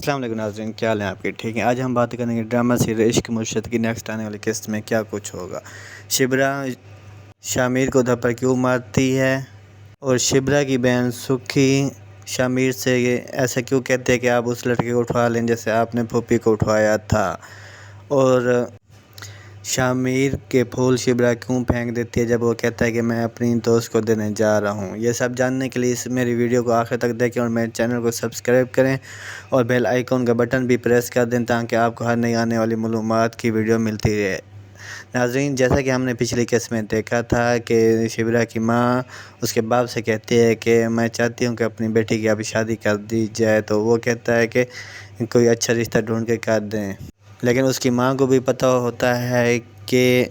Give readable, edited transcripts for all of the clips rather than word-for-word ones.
السلام علیکم ناظرین، کیا حال ہیں آپ کے؟ ٹھیک ہیں۔ آج ہم بات کریں گے ڈرامہ سیریل عشق مرشد کی نیکسٹ آنے والی قسط میں کیا کچھ ہوگا۔ شبرا شامیر کو دھپڑ کیوں مارتی ہے، اور شبرا کی بہن سکھی شامیر سے ایسا کیوں کہتے ہیں کہ آپ اس لڑکے کو اٹھوا لیں جیسے آپ نے پھوپھی کو اٹھوایا تھا، اور شامیر کے پھول شبرا کیوں پھینک دیتی ہے جب وہ کہتا ہے کہ میں اپنی دوست کو دینے جا رہا ہوں۔ یہ سب جاننے کے لیے میری ویڈیو کو آخر تک دیکھیں اور میرے چینل کو سبسکرائب کریں اور بیل آئیکن کا بٹن بھی پریس کر دیں تاکہ آپ کو ہر نئی آنے والی معلومات کی ویڈیو ملتی رہے۔ ناظرین، جیسا کہ ہم نے پچھلی قسط میں دیکھا تھا کہ شبرا کی ماں اس کے باپ سے کہتی ہے کہ میں چاہتی ہوں کہ اپنی بیٹی کی ابھی شادی کر دی جائے، تو وہ کہتا ہے کہ کوئی اچھا رشتہ ڈھونڈ کے کر دیں، لیکن اس کی ماں کو بھی پتہ ہوتا ہے کہ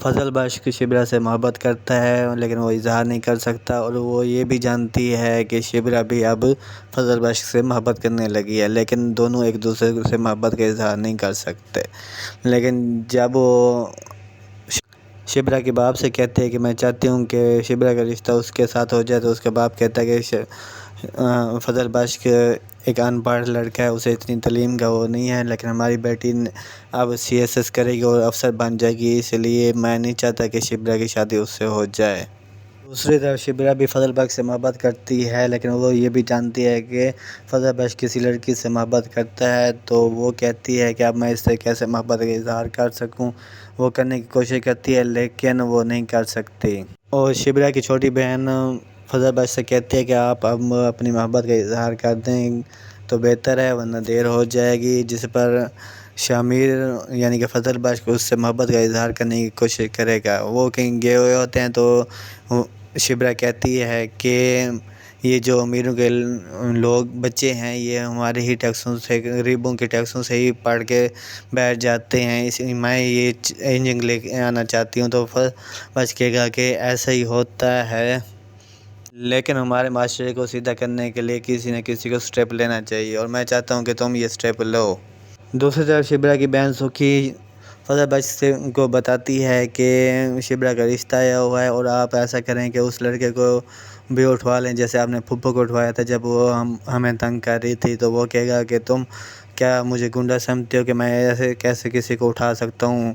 فضل بخش شبرا سے محبت کرتا ہے، لیکن وہ اظہار نہیں کر سکتا، اور وہ یہ بھی جانتی ہے کہ شبرا بھی اب فضل بخش سے محبت کرنے لگی ہے، لیکن دونوں ایک دوسرے سے محبت کا اظہار نہیں کر سکتے۔ لیکن جب وہ شبرا کے باپ سے کہتے ہیں کہ میں چاہتی ہوں کہ شبرا کا رشتہ اس کے ساتھ ہو جائے، تو اس کا باپ کہتا ہے کہ فضل بخش ایک ان پڑھ لڑکا ہے، اسے اتنی تعلیم کا وہ نہیں ہے، لیکن ہماری بیٹی اب CSS کرے گی اور افسر بن جائے گی، اس لیے میں نہیں چاہتا کہ شبرا کی شادی اس سے ہو جائے۔ دوسری طرف شبرا بھی فضل بخش سے محبت کرتی ہے، لیکن وہ یہ بھی جانتی ہے کہ فضل بخش کسی لڑکی سے محبت کرتا ہے، تو وہ کہتی ہے کہ اب میں اس سے کیسے محبت کا اظہار کر سکوں۔ وہ کرنے کی کوشش کرتی ہے لیکن وہ نہیں کر سکتی، اور شبرا کی چھوٹی بہن فضل بخش سے کہتی ہے کہ آپ اب اپنی محبت کا اظہار کر دیں تو بہتر ہے، ورنہ دیر ہو جائے گی، جس پر شامیر یعنی کہ فضل بخش اس سے محبت کا اظہار کرنے کی کوشش کرے گا۔ وہ کہیں گئے ہوئے ہوتے ہیں تو شبرا کہتی ہے کہ یہ جو امیروں کے لوگ بچے ہیں یہ ہمارے ہی ٹیکسوں سے، غریبوں کے ٹیکسوں سے ہی پڑھ کے بیٹھ جاتے ہیں، اس لیے میں یہ انجینئرنگ لے کے آنا چاہتی ہوں، تو بچ کہے گا کہ ایسا ہی ہوتا ہے، لیکن ہمارے معاشرے کو سیدھا کرنے کے لیے کسی نہ کسی کو سٹیپ لینا چاہیے، اور میں چاہتا ہوں کہ تم یہ سٹیپ لو۔ دوسری طرف شبرا کی بہن سکھی فضل بخش کو بتاتی ہے کہ شبرا کا رشتہ آیا ہوا ہے، اور آپ ایسا کریں کہ اس لڑکے کو بھی اٹھوا لیں جیسے آپ نے پھپھو کو اٹھوایا تھا جب وہ ہمیں تنگ کر رہی تھی، تو وہ کہے گا کہ تم کیا مجھے گنڈا سمجھتے ہو کہ میں ایسے کیسے کسی کو اٹھا سکتا ہوں،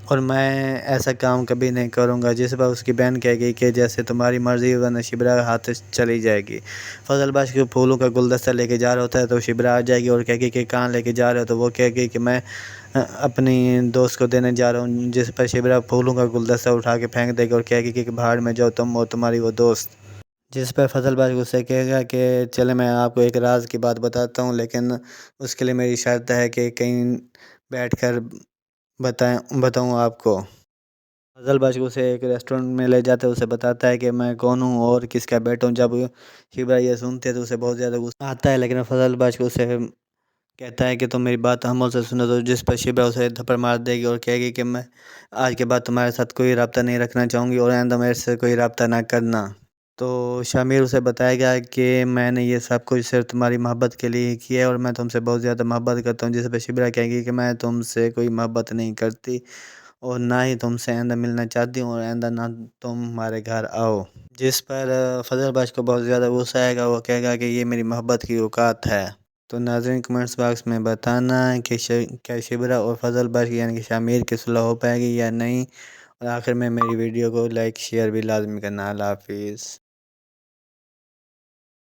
اور میں ایسا کام کبھی نہیں کروں گا، جس پر اس کی بہن کہے گی کہ جیسے تمہاری مرضی، ورنہ شبرا ہاتھ سے چلی جائے گی۔ فضل بخش کے پھولوں کا گلدستہ لے کے جا رہا ہوتا ہے تو شبرا آ جائے گی اور کہے گی کہ کہاں لے کے جا رہے ہو، تو وہ کہے گی کہ میں اپنی دوست کو دینے جا رہا ہوں، جس پر شبرا پھولوں کا گلدستہ اٹھا کے پھینک دے گی اور کہے گی کہ بھاڑ میں جاؤ تم اور تمہاری وہ دوست، جس پر فضل بخش اس سے کہے گا کہ چلے میں آپ کو ایک راز کی بات بتاتا ہوں، لیکن اس کے لیے میری شرط ہے کہ کہیں بیٹھ کر بتاؤں آپ کو۔ فضل بخش اسے ایک ریسٹورنٹ میں لے جاتے، اسے بتاتا ہے کہ میں کون ہوں اور کس کا بیٹا ہوں۔ جب شبرا یہ سنتے ہے تو اسے بہت زیادہ غصہ آتا ہے، لیکن فضل بخش اسے کہتا ہے کہ تم میری بات تحمل سے سنو، تو جس پر شبرا اسے تھپڑ مار دے گی اور کہے گی کہ میں آج کے بعد تمہارے ساتھ کوئی رابطہ نہیں رکھنا چاہوں گی اور آئندہ میرے سے کوئی رابطہ نہ کرنا۔ تو شامیر اسے بتائے گا کہ میں نے یہ سب کچھ صرف تمہاری محبت کے لیے ہی کیا ہے، اور میں تم سے بہت زیادہ محبت کرتا ہوں، جس پہ شبرا کہے گی کہ میں تم سے کوئی محبت نہیں کرتی اور نہ ہی تم سے آئندہ ملنا چاہتی ہوں، اور آئندہ نہ تم ہمارے گھر آؤ، جس پر فضل بخش کو بہت زیادہ غصہ آئے گا۔ وہ کہے گا کہ یہ میری محبت کی اوقات ہے۔ تو ناظرین، کمنٹس باکس میں بتانا کہ کیا شبرا اور فضل بخش یعنی کہ شامیر کی صلح ہو پائے گی یا نہیں، اور آخر میں میری ویڈیو کو لائک شیئر بھی لازمی کرنا۔ اللہ حافظ۔